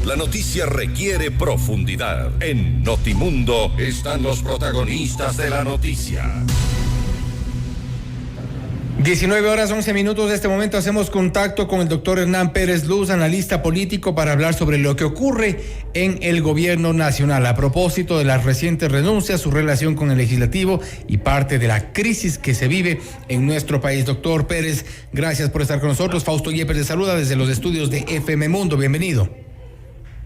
La noticia requiere profundidad. En Notimundo están los protagonistas de la noticia. 19:11. De este momento hacemos contacto con el doctor Hernán Pérez Luz, analista político, para hablar sobre lo que ocurre en el gobierno nacional a propósito de las recientes renuncias, su relación con el legislativo y parte de la crisis que se vive en nuestro país. Doctor Pérez, gracias por estar con nosotros. Fausto Yepes le saluda desde los estudios de FM Mundo. Bienvenido.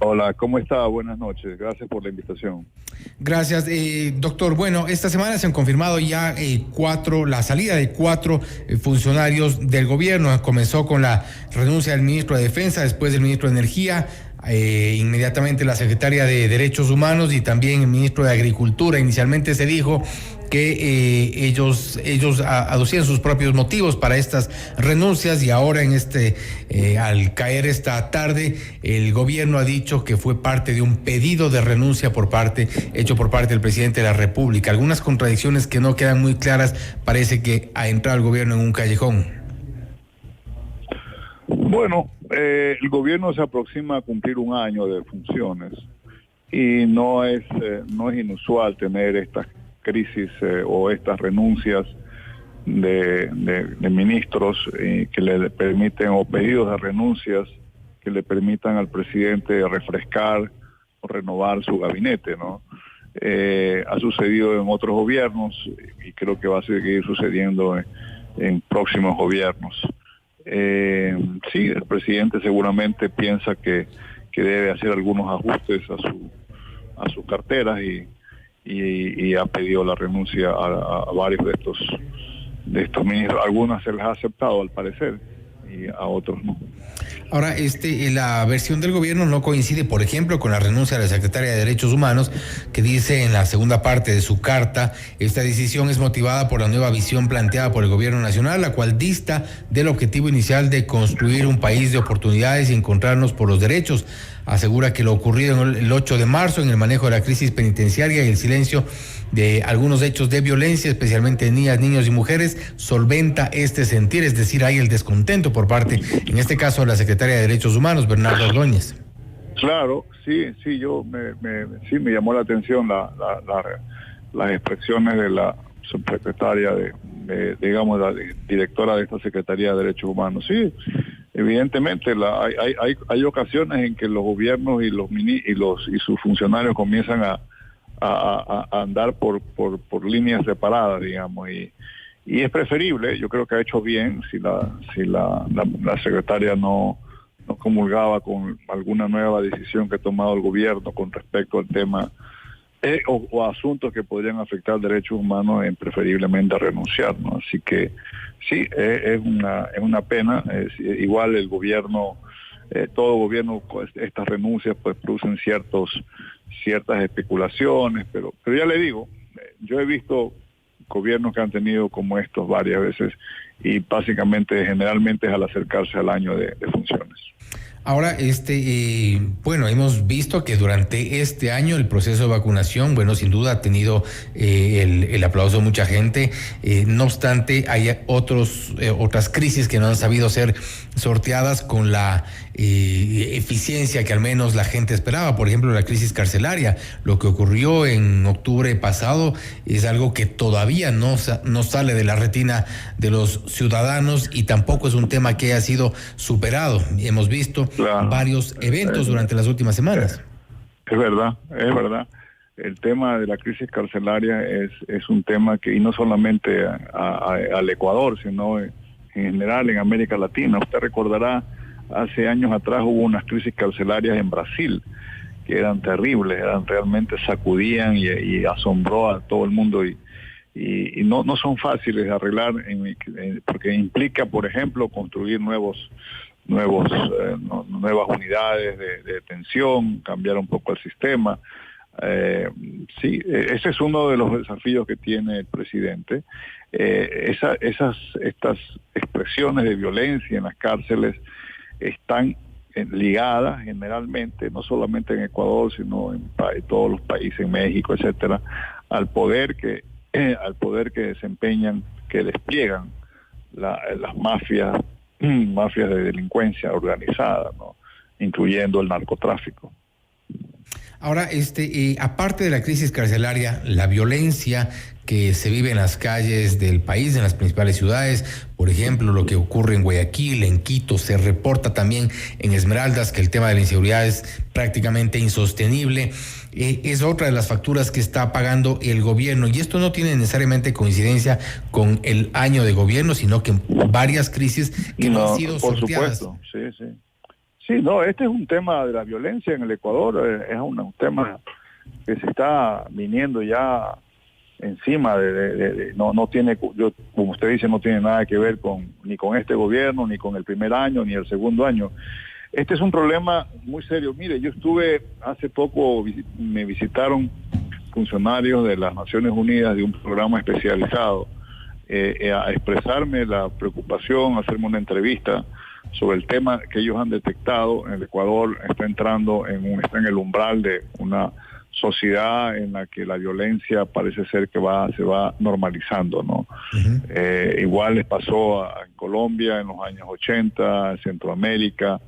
Hola, ¿cómo está? Buenas noches. Gracias por la invitación. Gracias, doctor. Bueno, esta semana se han confirmado ya la salida de 4 funcionarios del gobierno. Comenzó con la renuncia del ministro de Defensa, después del ministro de Energía, inmediatamente la secretaria de Derechos Humanos y también el ministro de Agricultura. Inicialmente se dijo que ellos aducían sus propios motivos para estas renuncias, y ahora al caer esta tarde, el gobierno ha dicho que fue parte de un pedido de renuncia hecho por parte del presidente de la República. Algunas contradicciones que no quedan muy claras. Parece que ha entrado el gobierno en un callejón. Bueno, el gobierno se aproxima a cumplir un año de funciones y no es inusual tener estas crisis o estas renuncias de ministros que le permiten, o pedidos de renuncias que le permitan al presidente refrescar o renovar su gabinete, ¿no? Ha sucedido en otros gobiernos y creo que va a seguir sucediendo en próximos gobiernos. Sí, el presidente seguramente piensa que debe hacer algunos ajustes a sus carteras y ha pedido la renuncia a varios de estos ministros. Algunas se les ha aceptado al parecer y a otros no. Ahora, la versión del gobierno no coincide, por ejemplo, con la renuncia de la secretaria de Derechos Humanos, que dice en la segunda parte de su carta: esta decisión es motivada por la nueva visión planteada por el gobierno nacional, la cual dista del objetivo inicial de construir un país de oportunidades y encontrarnos por los derechos. Asegura que lo ocurrido el 8 de marzo en el manejo de la crisis penitenciaria y el silencio de algunos hechos de violencia, especialmente de niñas, niños y mujeres, solventa este sentir, es decir, hay el descontento por parte, en este caso, de la secretaria de Derechos Humanos, Bernarda Ordóñez. Claro, sí, me llamó la atención las expresiones de la subsecretaria digamos, la directora de esta Secretaría de Derechos Humanos. Sí, evidentemente hay ocasiones en que los gobiernos y sus funcionarios comienzan a andar por líneas separadas, digamos, y es preferible. Yo creo que ha hecho bien si la secretaria no comulgaba con alguna nueva decisión que ha tomado el gobierno con respecto al tema o asuntos que podrían afectar derechos humanos, preferiblemente a renunciar, ¿no? Así que sí, es una pena. Igual el gobierno, todo gobierno, estas renuncias pues producen ciertas especulaciones, pero ya le digo, yo he visto gobiernos que han tenido como estos varias veces, y básicamente generalmente es al acercarse al año de funciones. Ahora, bueno, hemos visto que durante este año el proceso de vacunación, bueno, sin duda ha tenido el aplauso de mucha gente. No obstante, hay otras crisis que no han sabido ser sorteadas con la eficiencia que al menos la gente esperaba. Por ejemplo, la crisis carcelaria. Lo que ocurrió en octubre pasado es algo que todavía no sale de la retina de los ciudadanos, y tampoco es un tema que haya sido superado. Hemos visto varios eventos durante las últimas semanas. Es verdad. El tema de la crisis carcelaria es un tema que, y no solamente al Ecuador, sino en general en América Latina. Usted recordará, hace años atrás hubo unas crisis carcelarias en Brasil que eran terribles, realmente sacudían y asombró a todo el mundo, y no son fáciles de arreglar porque implica, por ejemplo, construir nuevas unidades de detención, cambiar un poco el sistema. Sí, ese es uno de los desafíos que tiene el presidente. Estas expresiones de violencia en las cárceles están ligadas generalmente, no solamente en Ecuador, sino en todos los países, en México, etcétera, al poder que desempeñan, que despliegan las mafias de delincuencia organizada, ¿no? incluyendo el narcotráfico. Ahora, aparte de la crisis carcelaria, la violencia que se vive en las calles del país, en las principales ciudades, por ejemplo, lo que ocurre en Guayaquil, en Quito, se reporta también en Esmeraldas que el tema de la inseguridad es prácticamente insostenible. Es otra de las facturas que está pagando el gobierno, y esto no tiene necesariamente coincidencia con el año de gobierno, sino que varias crisis que no han sido por sorteadas. Supuesto, sí. Sí, no, este es un tema de la violencia en el Ecuador, es un tema que se está viniendo ya encima no tiene, como usted dice, no tiene nada que ver ni con este gobierno, ni con el primer año, ni el segundo año. Este es un problema muy serio. Mire, yo estuve hace poco, me visitaron funcionarios de las Naciones Unidas de un programa especializado a expresarme la preocupación, a hacerme una entrevista sobre el tema que ellos han detectado. En el Ecuador está entrando está en el umbral de una sociedad en la que la violencia parece ser que se va normalizando, ¿no? Uh-huh. Igual les pasó en Colombia en los años 80, en Centroamérica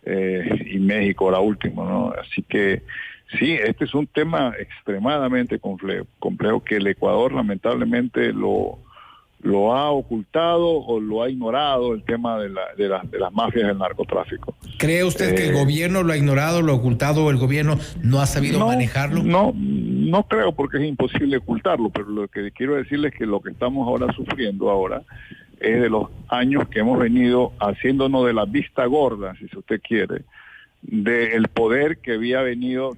y México ahora último, ¿no? Así que sí, este es un tema extremadamente complejo que el Ecuador lamentablemente lo ha ocultado o lo ha ignorado, el tema de las mafias del narcotráfico. ¿Cree usted que el gobierno lo ha ignorado, lo ha ocultado, o el gobierno no ha sabido manejarlo? No creo, porque es imposible ocultarlo, pero lo que quiero decirles es que lo que estamos ahora sufriendo ahora es de los años que hemos venido haciéndonos de la vista gorda, si usted quiere, del poder que ha venido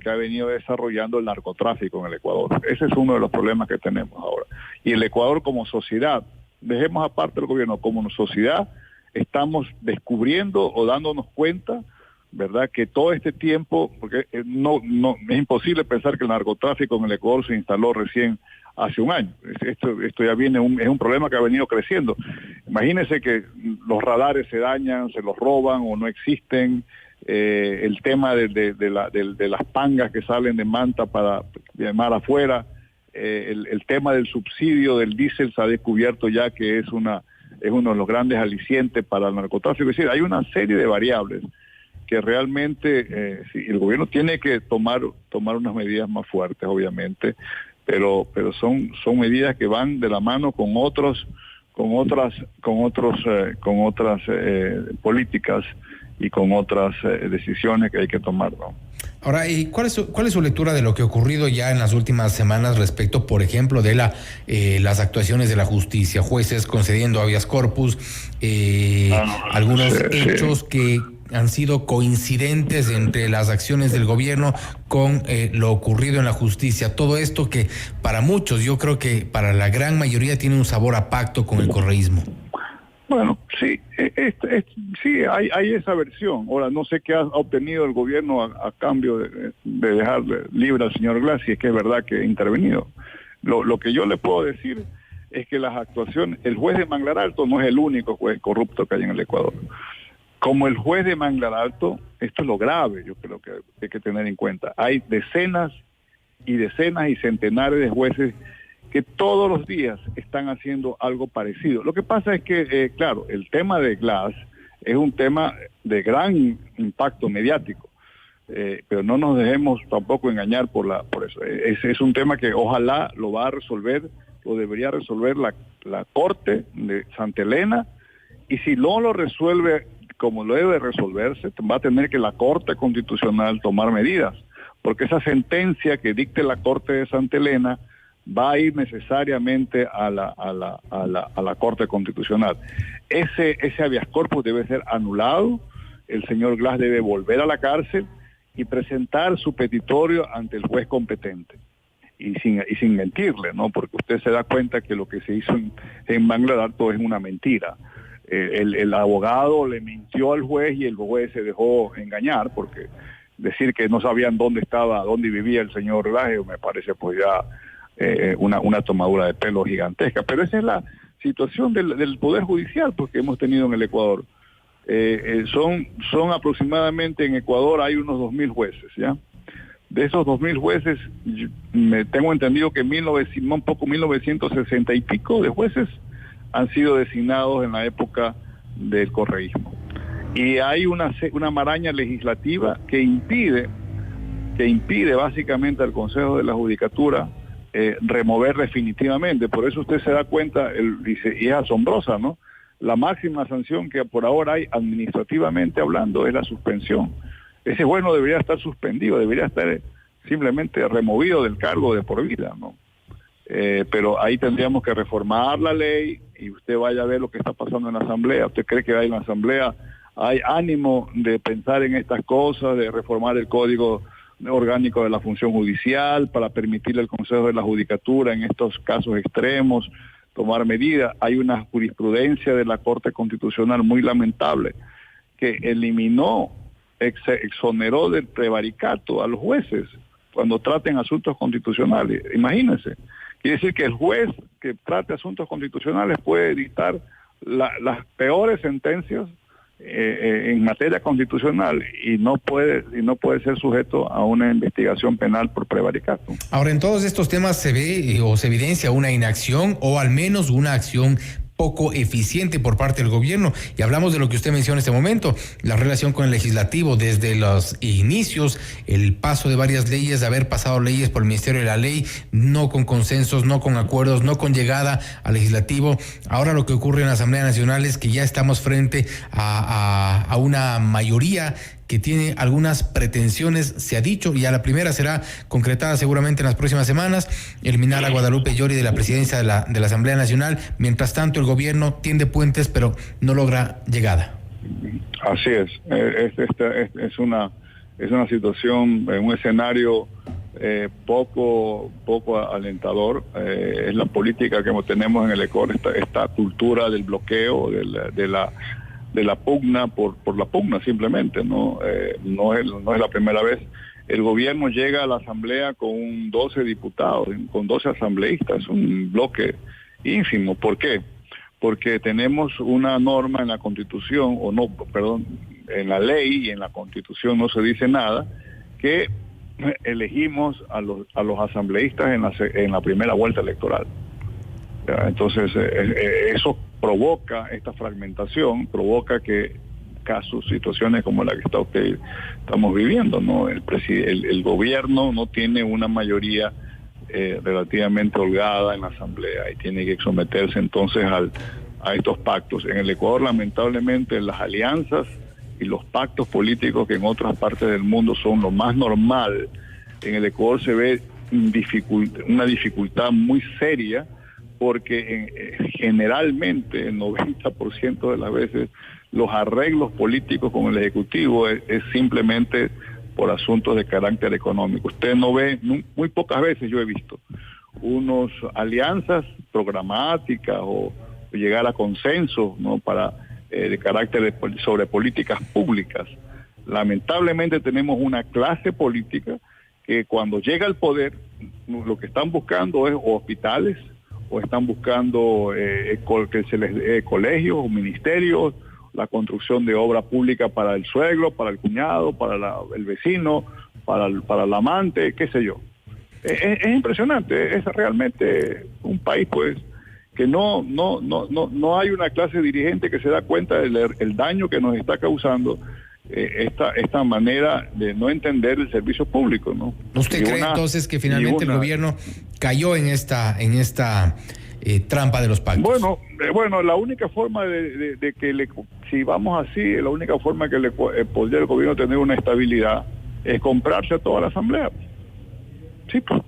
desarrollando el narcotráfico en el Ecuador. Ese es uno de los problemas que tenemos ahora. Y el Ecuador como sociedad, dejemos aparte el gobierno, como sociedad estamos descubriendo o dándonos cuenta, ¿verdad?, que todo este tiempo, porque no es imposible pensar que el narcotráfico en el Ecuador se instaló recién hace un año. Esto ya es un problema que ha venido creciendo. Imagínense que los radares se dañan, se los roban o no existen. El tema de las pangas que salen de Manta para llamar afuera, el tema del subsidio del diésel se ha descubierto ya que es uno de los grandes alicientes para el narcotráfico. Es decir, hay una serie de variables que realmente sí, el gobierno tiene que tomar unas medidas más fuertes, obviamente, pero son medidas que van de la mano con otras políticas y con otras decisiones que hay que tomar, ¿no? Ahora, ¿y cuál es su lectura de lo que ha ocurrido ya en las últimas semanas respecto, por ejemplo, de las actuaciones de la justicia, jueces concediendo habeas corpus, algunos hechos que han sido coincidentes entre las acciones del gobierno con lo ocurrido en la justicia? Todo esto que para muchos, yo creo que para la gran mayoría, tiene un sabor a pacto con el correísmo. Bueno, sí, sí, hay esa versión. Ahora, no sé qué ha obtenido el gobierno a cambio de dejar libre al señor Glass, si es que es verdad que ha intervenido. Lo que yo le puedo decir es que las actuaciones, el juez de Manglar Alto no es el único juez corrupto que hay en el Ecuador. Como el juez de Manglar Alto, esto es lo grave, yo creo que hay que tener en cuenta. Hay decenas y centenares de jueces que todos los días están haciendo algo parecido. Lo que pasa es que, claro, el tema de Glass es un tema de gran impacto mediático, pero no nos dejemos tampoco engañar por eso. Es un tema que ojalá lo debería resolver la Corte de Santa Elena, y si no lo resuelve como lo debe resolverse, va a tener que la Corte Constitucional tomar medidas, porque esa sentencia que dicte la Corte de Santa Elena va a ir necesariamente a la Corte Constitucional. Ese habeas corpus debe ser anulado, el señor Glass debe volver a la cárcel y presentar su petitorio ante el juez competente. Y sin mentirle, ¿no? Porque usted se da cuenta que lo que se hizo en Manglar Alto es una mentira. El abogado le mintió al juez y el juez se dejó engañar, porque decir que no sabían dónde vivía el señor Glass, me parece pues ya una tomadura de pelo gigantesca. Pero esa es la situación del Poder Judicial pues, que hemos tenido en el Ecuador. Son aproximadamente en Ecuador hay unos 2.000 jueces, ¿ya? De esos 2.000 jueces, me tengo entendido que 1960 y pico de jueces han sido designados en la época del correísmo. y hay una maraña legislativa que impide básicamente al Consejo de la Judicatura remover definitivamente. Por eso usted se da cuenta, y es asombrosa, ¿no? La máxima sanción que por ahora hay administrativamente hablando es la suspensión. Ese juez no debería estar suspendido, debería estar simplemente removido del cargo de por vida, ¿no? Pero ahí tendríamos que reformar la ley, y usted vaya a ver lo que está pasando en la Asamblea. ¿Usted cree que en la Asamblea hay ánimo de pensar en estas cosas, de reformar el Código Orgánico de la Función Judicial para permitirle al Consejo de la Judicatura en estos casos extremos tomar medidas? Hay una jurisprudencia de la Corte Constitucional muy lamentable que exoneró del prevaricato a los jueces cuando traten asuntos constitucionales. Imagínense, quiere decir que el juez que trate asuntos constitucionales puede dictar las peores sentencias en materia constitucional y no puede ser sujeto a una investigación penal por prevaricato. Ahora, en todos estos temas se ve o se evidencia una inacción, o al menos una acción poco eficiente por parte del gobierno, y hablamos de lo que usted menciona en este momento, la relación con el legislativo desde los inicios, el paso de varias leyes, de haber pasado leyes por el Ministerio de la Ley, no con consensos, no con acuerdos, no con llegada al legislativo. Ahora lo que ocurre en la Asamblea Nacional es que ya estamos frente a una mayoría que tiene algunas pretensiones, se ha dicho, y a la primera será concretada seguramente en las próximas semanas, eliminar a Guadalupe Llori de la presidencia de la Asamblea Nacional. Mientras tanto, el gobierno tiende puentes, pero no logra llegada. Así es. Es una situación, un escenario poco alentador. Es la política que tenemos en el Ecuador, esta cultura del bloqueo, de la pugna por la pugna simplemente, no es la primera vez. El gobierno llega a la Asamblea con 12 diputados, con 12 asambleístas, un bloque ínfimo. ¿Por qué? Porque tenemos una norma en la Constitución, en la ley y en la Constitución no se dice nada, que elegimos a los asambleístas en la primera vuelta electoral. Entonces, eso provoca esta fragmentación, provoca que situaciones como la que estamos viviendo, ¿no? El gobierno no tiene una mayoría relativamente holgada en la Asamblea y tiene que someterse entonces a estos pactos. En el Ecuador, lamentablemente, las alianzas y los pactos políticos, que en otras partes del mundo son lo más normal, en el Ecuador se ve una dificultad muy seria, porque generalmente el 90% de las veces los arreglos políticos con el Ejecutivo es simplemente por asuntos de carácter económico. Usted no ve, muy pocas veces yo he visto, unas alianzas programáticas o llegar a consensos, ¿no? De carácter sobre políticas públicas. Lamentablemente tenemos una clase política que cuando llega al poder lo que están buscando es hospitales, o están buscando que se les dé colegios o ministerios, la construcción de obra pública para el suegro, para el cuñado, para el vecino, para el amante, qué sé yo. Es impresionante, es realmente un país pues que no hay una clase dirigente que se da cuenta del daño que nos está causando esta manera de no entender el servicio público, ¿no? ¿Usted cree entonces que finalmente el gobierno cayó en esta trampa de los pactos? Bueno, la única forma de que si vamos así, la única forma que podría el gobierno tener una estabilidad es comprarse a toda la Asamblea. Sí, pues.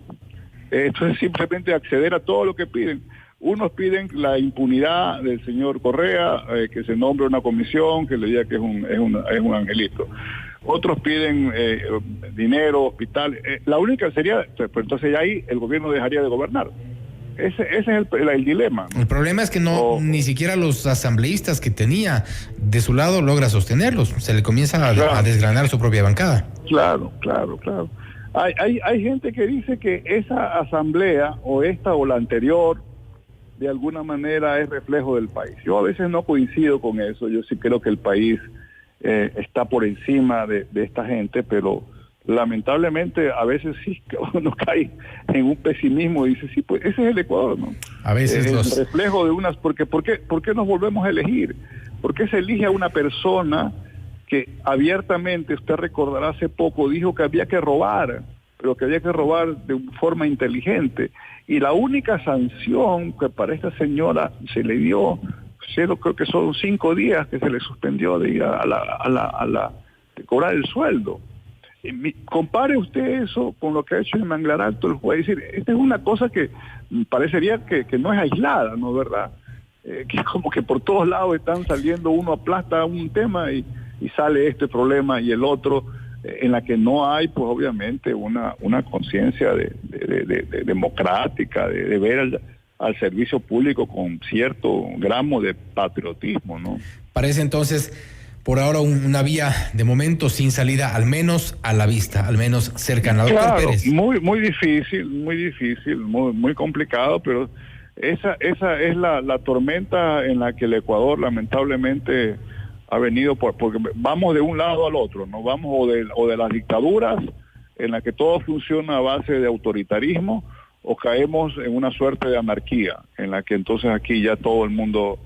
Esto es simplemente acceder a todo lo que piden. Unos piden la impunidad del señor Correa, que se nombre una comisión, que le diga que es un angelito. Otros piden dinero, hospital. La única sería, pues entonces ahí el gobierno dejaría de gobernar. Ese es el dilema, ¿no? El problema es que ni siquiera los asambleístas que tenía de su lado logra sostenerlos. Se le comienza a desgranar su propia bancada. Claro. Hay gente que dice que esa asamblea o la anterior de alguna manera es reflejo del país. Yo a veces no coincido con eso. Yo sí creo que el país está por encima de esta gente, pero lamentablemente a veces sí que uno cae en un pesimismo y dice, sí, pues ese es el Ecuador, ¿no? A veces el reflejo de unas, ¿por qué nos volvemos a elegir? ¿Por qué se elige a una persona que abiertamente, usted recordará hace poco, dijo que había que robar, pero que había que robar de forma inteligente. Y la única sanción que para esta señora se le dio, creo que son 5 días que se le suspendió de ir de cobrar el sueldo. Compare usted eso con lo que ha hecho en Manglar Alto el juez. Es decir, esta es una cosa que parecería que no es aislada, ¿no es verdad? Que como que por todos lados están saliendo, uno aplasta un tema y sale este problema y el otro, en la que no hay, pues obviamente, una conciencia democrática, de ver al servicio público con cierto gramo de patriotismo, ¿no? Parece entonces, por ahora, una vía de momento sin salida, al menos a la vista, al menos cercana. Doctor Pérez. Muy difícil, muy complicado, pero esa es la tormenta en la que el Ecuador lamentablemente ha venido, porque vamos de un lado al otro, ¿no? Vamos o de las dictaduras en la que todo funciona a base de autoritarismo, o caemos en una suerte de anarquía, en la que entonces aquí ya todo el mundo,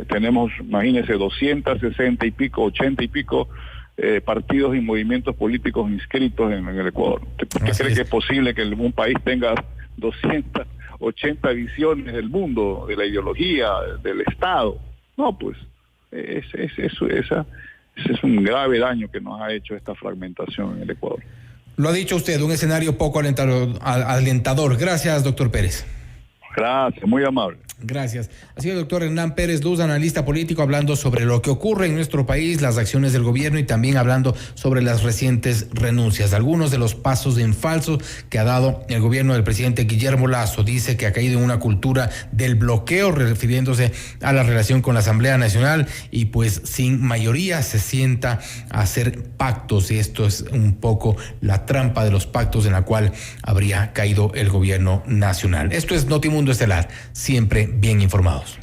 tenemos, imagínense, 260 y pico, 80 y pico partidos y movimientos políticos inscritos en el Ecuador. ¿Usted cree que es posible que un país tenga 280 visiones del mundo, de la ideología, del Estado? No, pues ese es un grave daño que nos ha hecho esta fragmentación en el Ecuador. Lo ha dicho usted, un escenario poco alentador. Gracias, doctor Pérez. Gracias, muy amable. Gracias. Ha sido el doctor Hernán Pérez Luz, analista político, hablando sobre lo que ocurre en nuestro país, las acciones del gobierno y también hablando sobre las recientes renuncias. Algunos de los pasos en falso que ha dado el gobierno del presidente Guillermo Lasso. Dice que ha caído en una cultura del bloqueo, refiriéndose a la relación con la Asamblea Nacional, y pues sin mayoría se sienta a hacer pactos, y esto es un poco la trampa de los pactos en la cual habría caído el gobierno nacional. Esto es Notimundo Estelar, siempre bien informados.